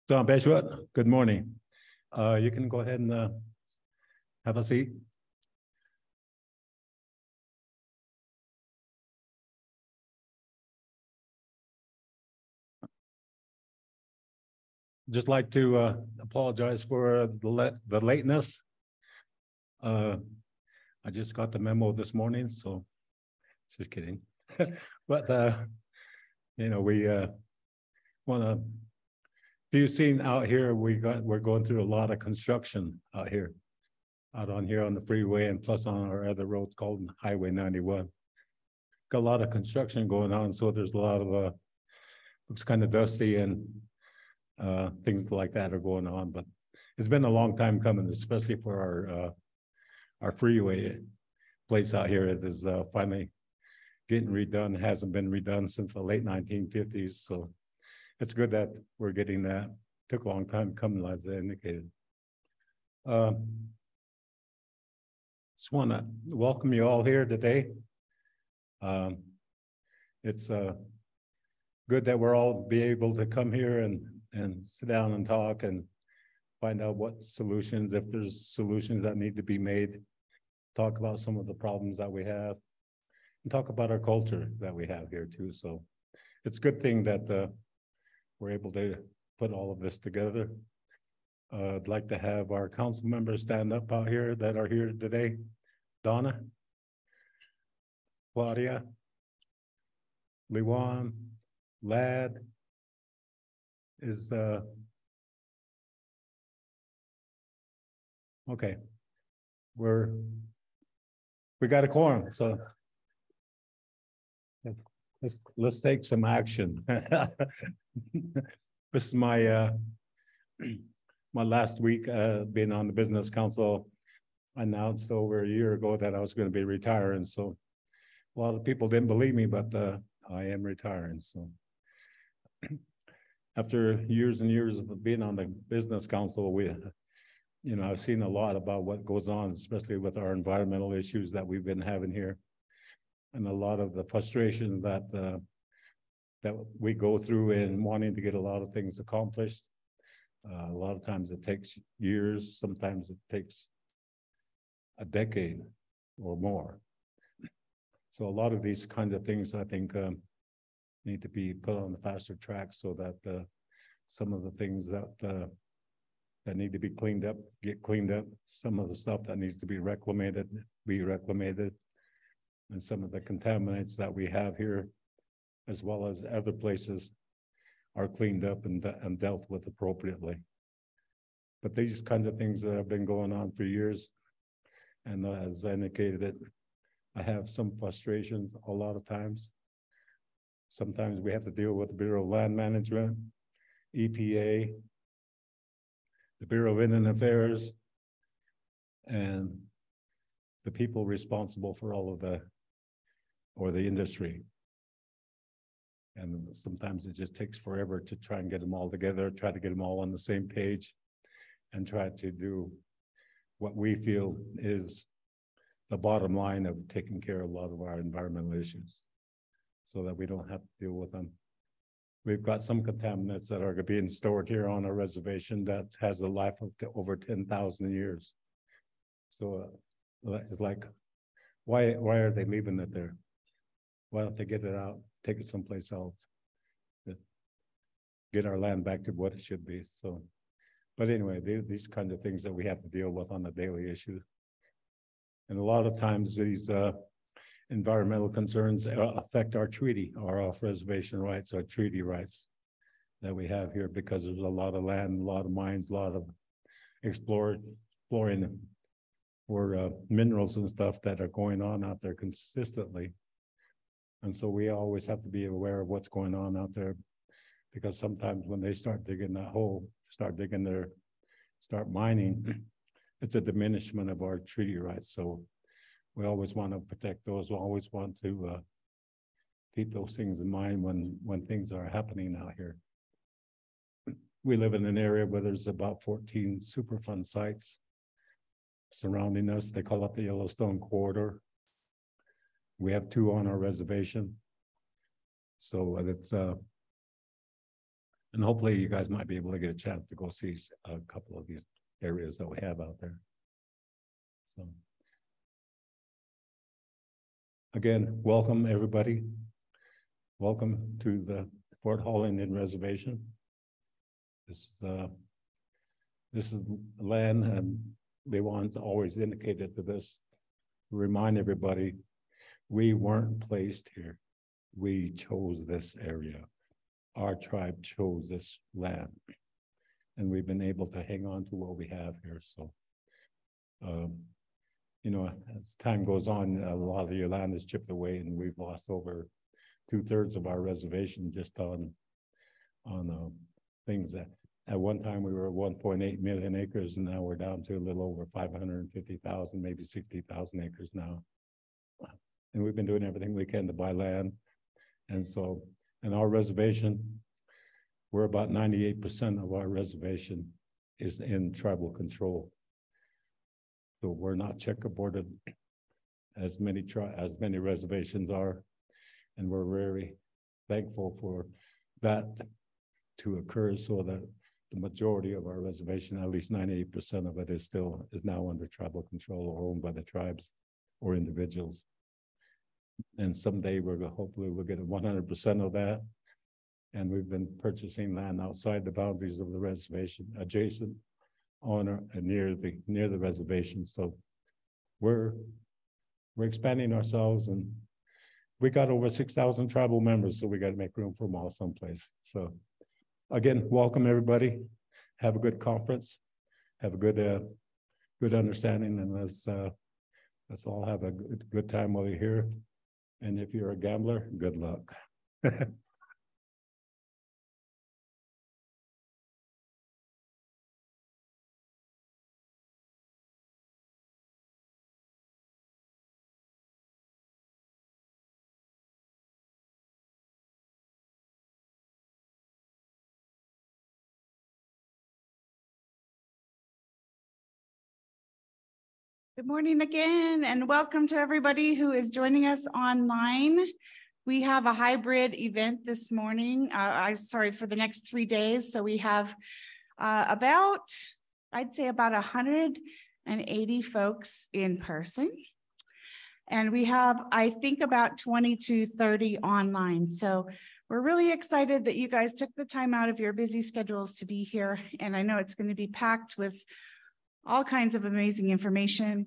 Don Beshua, good morning. You can go ahead and have a seat. Just like to apologize for the lateness. I just got the memo this morning, so just kidding. But you know, we want to. You've seen out here, we're going through a lot of construction out here, out on here on the freeway, and plus on our other road called Highway 91. Got a lot of construction going on, so there's a lot of looks kind of dusty and things like that are going on. But it's been a long time coming, especially for our freeway place out here. It is finally getting redone. It hasn't been redone since the late 1950s, so it's good that we're getting that. Took a long time coming, as I indicated. Just want to welcome you all here today. It's good that we're all be able to come here and sit down and talk and find out what solutions, if there's solutions that need to be made, talk about some of the problems that we have, and talk about our culture that we have here too. So it's a good thing that we're able to put all of this together. I'd like to have our council members stand up out here that are here today. Donna, Claudia, Lewan, Lad is okay. We got a quorum, so let's take some action. This is my my last week being on the business council. I announced over a year ago that I was going to be retiring, so a lot of people didn't believe me, but I am retiring. So after years and years of being on the business council, I've seen a lot about what goes on, especially with our environmental issues that we've been having here, and a lot of the frustration that we go through in wanting to get a lot of things accomplished. A lot of times it takes years, sometimes it takes a decade or more. So a lot of these kinds of things, I think, need to be put on the faster track so that some of the things that need to be cleaned up, get cleaned up. Some of the stuff that needs to be reclamated, and some of the contaminants that we have here, as well as other places, are cleaned up and dealt with appropriately. But these kinds of things that have been going on for years, and as I indicated, I have some frustrations a lot of times. Sometimes we have to deal with the Bureau of Land Management, EPA, the Bureau of Indian Affairs, and the people responsible for all of the industry. And sometimes it just takes forever to try and get them all together, try to get them all on the same page, and try to do what we feel is the bottom line of taking care of a lot of our environmental issues so that we don't have to deal with them. We've got some contaminants that are being stored here on our reservation that has a life of over 10,000 years. So it's like, why are they leaving it there? Why don't they get it out, take it someplace else, get our land back to what it should be? So, but anyway, these kinds of things that we have to deal with on a daily issue. And a lot of times these environmental concerns affect our treaty, our off-reservation rights, our treaty rights that we have here, because there's a lot of land, a lot of mines, a lot of exploring for minerals and stuff that are going on out there consistently. And so we always have to be aware of what's going on out there, because sometimes when they start digging that hole, start mining, it's a diminishment of our treaty rights. So we always want to protect those. We always want to keep those things in mind when things are happening out here. We live in an area where there's about 14 Superfund sites surrounding us. They call it the Yellowstone Corridor. We have 2 on our reservation. So it's And hopefully you guys might be able to get a chance to go see a couple of these areas that we have out there. So again, welcome everybody. Welcome to the Fort Hall Indian Reservation. This is land, and they want to always indicate to this, to remind everybody, we weren't placed here. We chose this area. Our tribe chose this land, and we've been able to hang on to what we have here. So, you know, as time goes on, a lot of your land is chipped away, and we've lost over 2/3 of our reservation just on things that at one time we were 1.8 million acres, and now we're down to a little over 550,000, maybe 60,000 acres now. And we've been doing everything we can to buy land. And so, in our reservation, we're about 98% of our reservation is in tribal control. So we're not checkerboarded as many reservations are. And we're very thankful for that to occur, so that the majority of our reservation, at least 98% of it, is now under tribal control or owned by the tribes or individuals. And someday hopefully we'll get 100% of that. And we've been purchasing land outside the boundaries of the reservation, adjacent on or near the reservation. So we're expanding ourselves, and we got over 6,000 tribal members, so we got to make room for them all someplace. So again, welcome everybody. Have a good conference. Have a good understanding, and let's all have a good time while you're here. And if you're a gambler, good luck. Good morning again, and welcome to everybody who is joining us online. We have a hybrid event this morning. For the next 3 days. So we have I'd say about 180 folks in person. And we have, I think, about 20 to 30 online. So we're really excited that you guys took the time out of your busy schedules to be here. And I know it's going to be packed with all kinds of amazing information.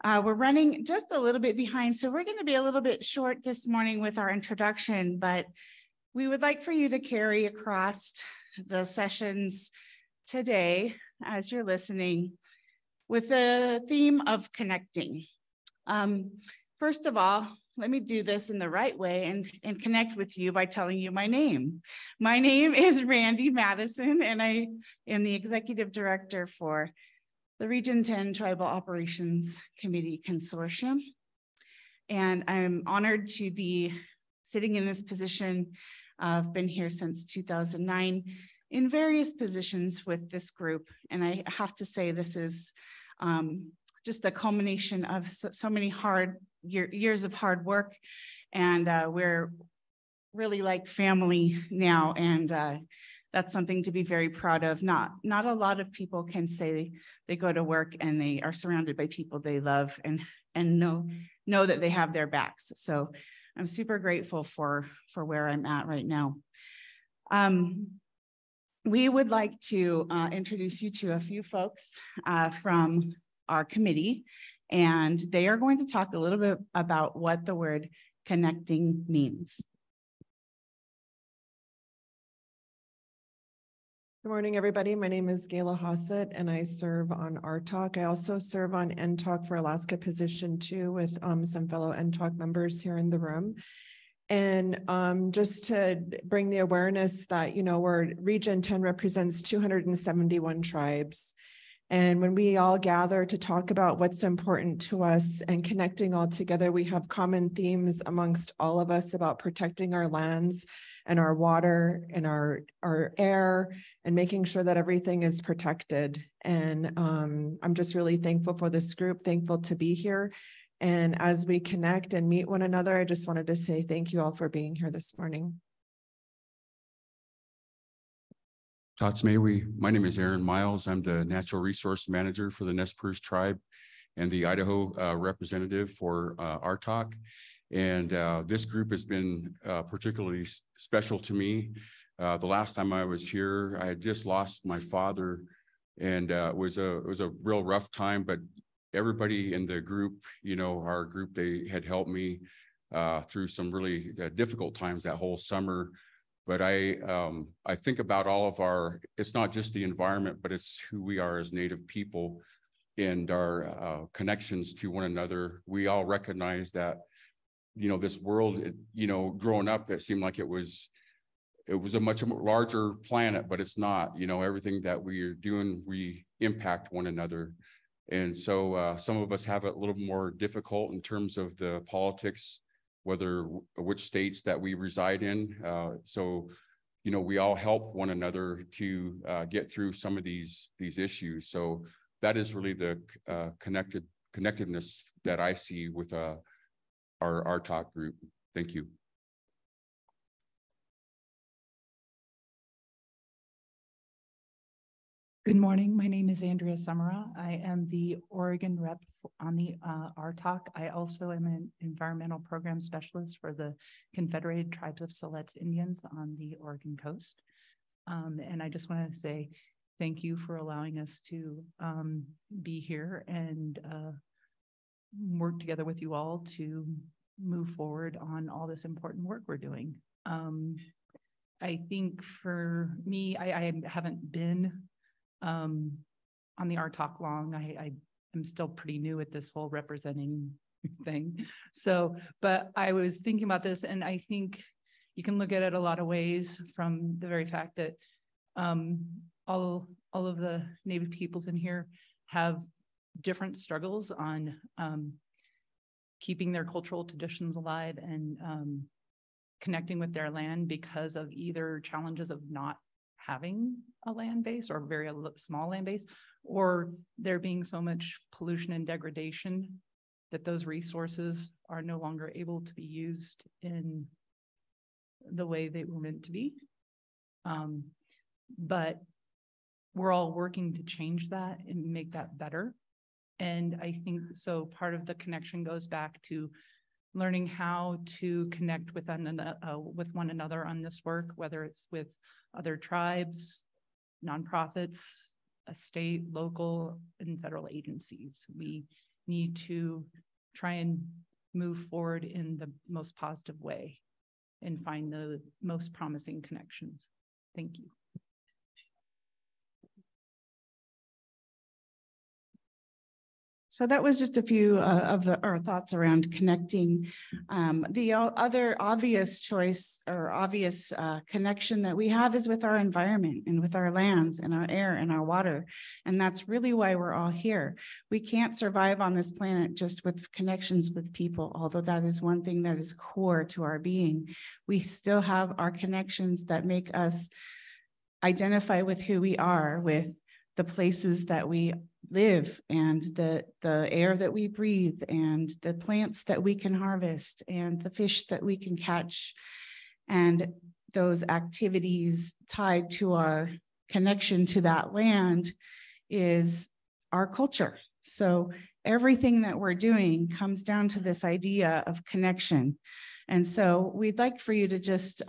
We're running just a little bit behind, so we're going to be a little bit short this morning with our introduction, but we would like for you to carry across the sessions today as you're listening with the theme of connecting. First of all, let me do this in the right way and connect with you by telling you my name. My name is Randy Madison, and I am the Executive Director for the Region 10 Tribal Operations Committee Consortium. And I'm honored to be sitting in this position. I've been here since 2009 in various positions with this group. And I have to say, this is just a culmination of so many years of hard work. And we're really like family now. And that's something to be very proud of. Not a lot of people can say they go to work and they are surrounded by people they love and know that they have their backs. So I'm super grateful for where I'm at right now. We would like to introduce you to a few folks from our committee, and they are going to talk a little bit about what the word connecting means. Good morning, everybody. My name is Gayla Hossett, and I serve on RTOC. I also serve on NTOC for Alaska Position 2 with some fellow NTOC members here in the room. And just to bring the awareness that, you know, Region 10 represents 271 tribes. And when we all gather to talk about what's important to us and connecting all together, we have common themes amongst all of us about protecting our lands and our water and our air and making sure that everything is protected. And I'm just really thankful for this group, thankful to be here. And as we connect and meet one another, I just wanted to say thank you all for being here this morning. Tots May, my name is Aaron Miles. I'm the Natural Resource Manager for the Nez Perce Tribe and the Idaho representative for RTOC. And this group has been particularly special to me. The last time I was here, I had just lost my father, and it was a real rough time, but everybody in the group, you know, our group, they had helped me through some really difficult times that whole summer. But I think about all of our, it's not just the environment, but it's who we are as Native people and our connections to one another. We all recognize that, you know, this world, you know, growing up, it seemed like it was a much larger planet, but it's not. You know, everything that we are doing, we impact one another. And so some of us have it a little more difficult in terms of the politics, which states that we reside in. So, you know, we all help one another to get through some of these issues. So that is really the connectedness that I see with our RTOC group. Thank you. Good morning. My name is Andrea Samara. I am the Oregon rep on the RTOC. I also am an environmental program specialist for the Confederated Tribes of Siletz Indians on the Oregon coast. And I just want to say thank you for allowing us to be here and work together with you all to move forward on all this important work we're doing. I think for me, I haven't been on the RTOC long. I am still pretty new at this whole representing thing. So, but I was thinking about this, and I think you can look at it a lot of ways, from the very fact that all of the Native peoples in here have different struggles on keeping their cultural traditions alive and connecting with their land because of either challenges of not having a land base or very small land base, or there being so much pollution and degradation that those resources are no longer able to be used in the way they were meant to be. But we're all working to change that and make that better. And I think so part of the connection goes back to learning how to connect with one another on this work, whether it's with other tribes, nonprofits, state, local, and federal agencies. We need to try and move forward in the most positive way and find the most promising connections. Thank you. So that was just a few of our thoughts around connecting. The other obvious choice or obvious connection that we have is with our environment and with our lands and our air and our water. And that's really why we're all here. We can't survive on this planet just with connections with people, although that is one thing that is core to our being. We still have our connections that make us identify with who we are, with the places that we live and the air that we breathe and the plants that we can harvest and the fish that we can catch, and those activities tied to our connection to that land is our culture. So everything that we're doing comes down to this idea of connection. And so we'd like for you to just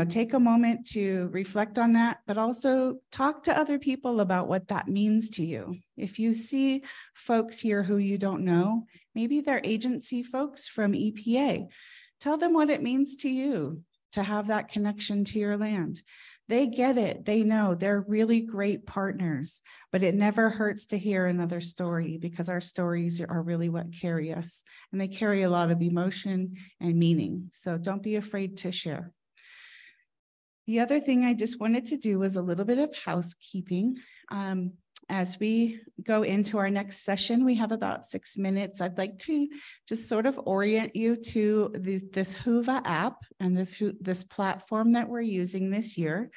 take a moment to reflect on that, but also talk to other people about what that means to you. If you see folks here who you don't know, maybe they're agency folks from EPA, tell them what it means to you to have that connection to your land. They get it. They know. They're really great partners, but it never hurts to hear another story, because our stories are really what carry us, and they carry a lot of emotion and meaning. So don't be afraid to share. The other thing I just wanted to do was a little bit of housekeeping. As we go into our next session, we have about 6 minutes. I'd like to just sort of orient you to this Whova app and this platform that we're using this year.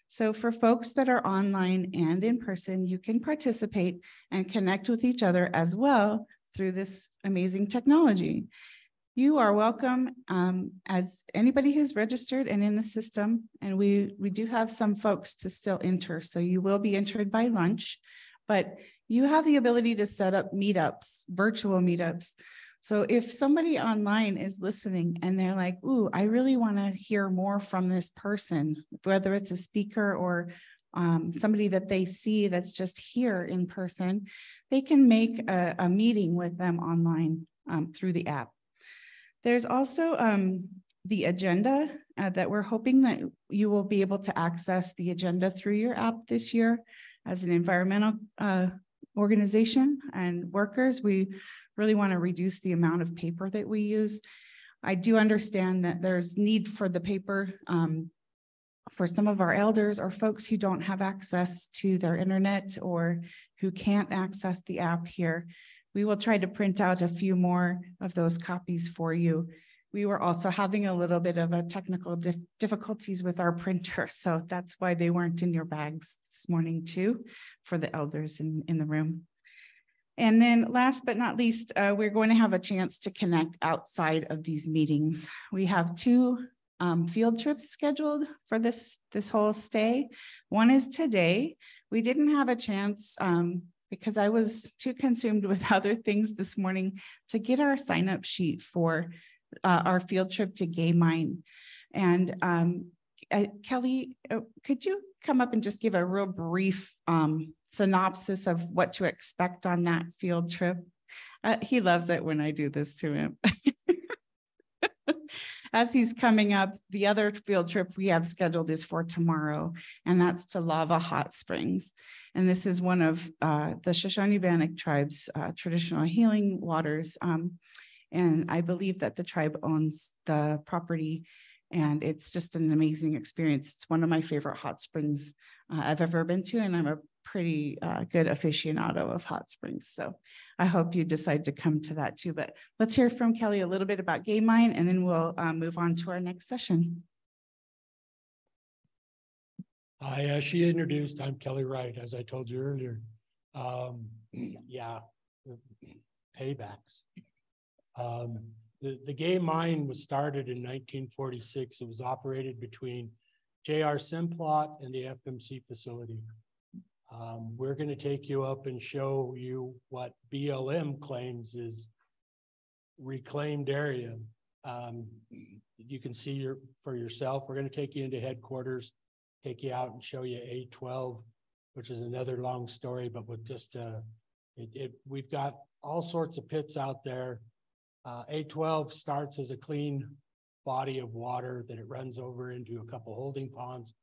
So for folks that are online and in person, you can participate and connect with each other as well through this amazing technology. You are welcome as anybody who's registered and in the system. And we do have some folks to still enter. So you will be entered by lunch, but you have the ability to set up meetups, virtual meetups. So if somebody online is listening and they're like, ooh, I really want to hear more from this person, whether it's a speaker or somebody that they see that's just here in person, they can make a meeting with them online through the app. There's also the agenda that we're hoping that you will be able to access the agenda through your app this year. As an environmental organization and workers, we really want to reduce the amount of paper that we use. I do understand that there's need for the paper for some of our elders or folks who don't have access to their internet or who can't access the app here. We will try to print out a few more of those copies for you. We were also having a little bit of a technical difficulties with our printer, so that's why they weren't in your bags this morning too, for the elders in the room. And then last but not least, we're going to have a chance to connect outside of these meetings. We have 2 field trips scheduled for this whole stay. One is today. We didn't have a chance because I was too consumed with other things this morning to get our sign-up sheet for our field trip to Gay Mine. And Kelly, could you come up and just give a real brief synopsis of what to expect on that field trip? He loves it when I do this to him. As he's coming up, the other field trip we have scheduled is for tomorrow, and that's to Lava Hot Springs. And this is one of the Shoshone-Bannock tribe's traditional healing waters. And I believe that the tribe owns the property, and it's just an amazing experience. It's one of my favorite hot springs I've ever been to, and I'm a pretty good aficionado of hot springs. So I hope you decide to come to that too. But let's hear from Kelly a little bit about Gay Mine, and then we'll move on to our next session. Hi, as she introduced, I'm Kelly Wright, as I told you earlier. Yeah, paybacks. The Gay Mine was started in 1946. It was operated between J.R. Simplot and the FMC facility. We're going to take you up and show you what BLM claims is reclaimed area. You can see for yourself. We're going to take you into headquarters, take you out and show you A12, which is another long story, but with just we've got all sorts of pits out there. A12 starts as a clean body of water that it runs over into a couple holding ponds,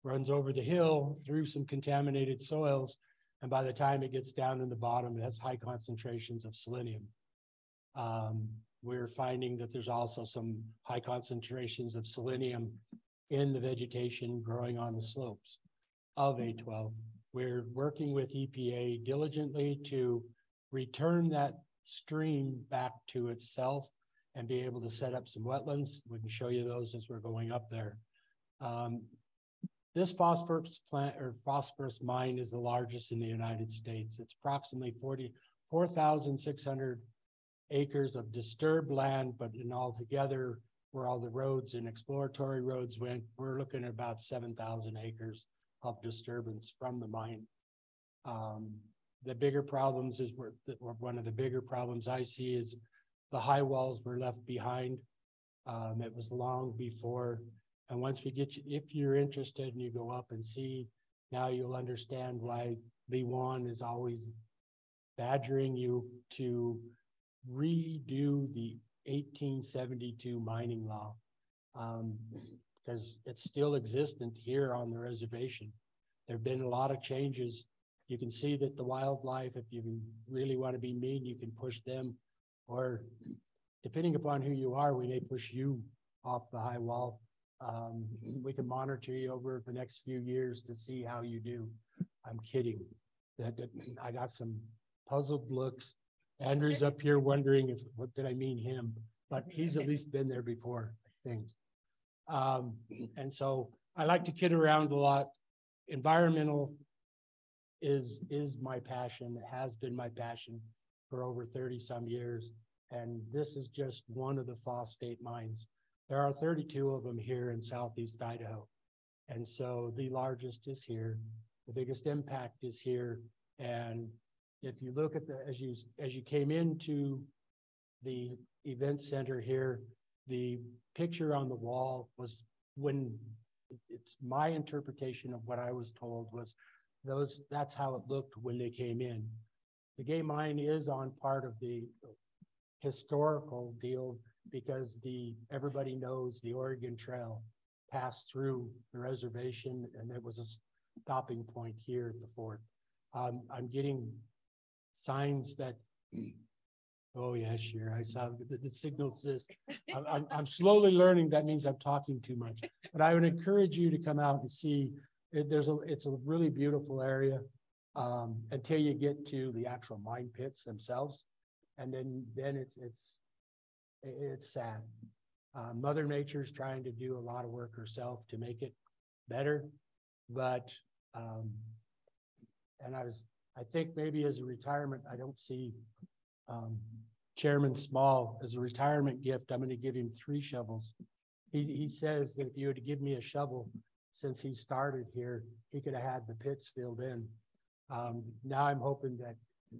runs over the hill through some contaminated soils, and by the time it gets down in the bottom, it has high concentrations of selenium. We're finding that there's also some high concentrations of selenium in the vegetation growing on the slopes of A12. We're working with EPA diligently to return that stream back to itself and be able to set up some wetlands. We can show you those as we're going up there. This phosphorus plant or phosphorus mine is the largest in the United States. It's approximately 44,600 acres of disturbed land, but in all together, where all the roads and exploratory roads went, we're looking at about 7,000 acres of disturbance from the mine. The bigger problems is one of the bigger problems I see is the high walls were left behind. It was long before. And once we get you, if you're interested and you go up and see, now you'll understand why Lee Wan is always badgering you to redo the 1872 mining law, because it's still existent here on the reservation. There have been a lot of changes. You can see that the wildlife, if you really want to be mean, you can push them, or depending upon who you are, we may push you off the high wall. We can monitor you over the next few years to see how you do. I'm kidding. I got some puzzled looks. Andrew's up here wondering what did I mean him, but he's at least been there before, I think. And so I like to kid around a lot. Environmental is my passion. It has been my passion for over 30 some years. And this is just one of the phosphate mines. There are 32 of them here in Southeast Idaho. And so the largest is here, the biggest impact is here. And if you look at as you came into the event center here, the picture on the wall was it's my interpretation of what I was told was that's how it looked when they came in. The Gay Mine is on part of the historical deal because everybody knows the Oregon Trail passed through the reservation and there was a stopping point here at the fort. I'm getting signs that, oh yeah, sure, I saw the signal says, I'm slowly learning that means I'm talking too much, but I would encourage you to come out and see. It's a really beautiful area until you get to the actual mine pits themselves. And then it's sad. Mother Nature's trying to do a lot of work herself to make it better, but and I think maybe as a retirement, I don't see Chairman Small as a retirement gift. I'm going to give him 3 shovels. He says that if you were to give me a shovel, since he started here, he could have had the pits filled in. Now I'm hoping that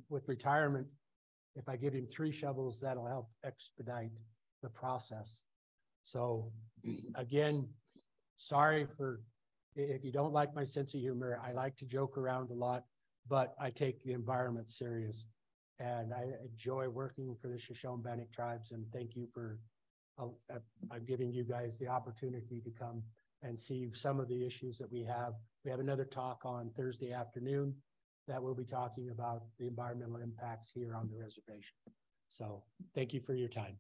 with retirement, if I give him 3 shovels, that'll help expedite the process. So again, sorry if you don't like my sense of humor. I like to joke around a lot, but I take the environment serious. And I enjoy working for the Shoshone-Bannock tribes, and thank you for I'm giving you guys the opportunity to come and see some of the issues that we have. We have another talk on Thursday afternoon that we'll be talking about the environmental impacts here on the reservation. So thank you for your time.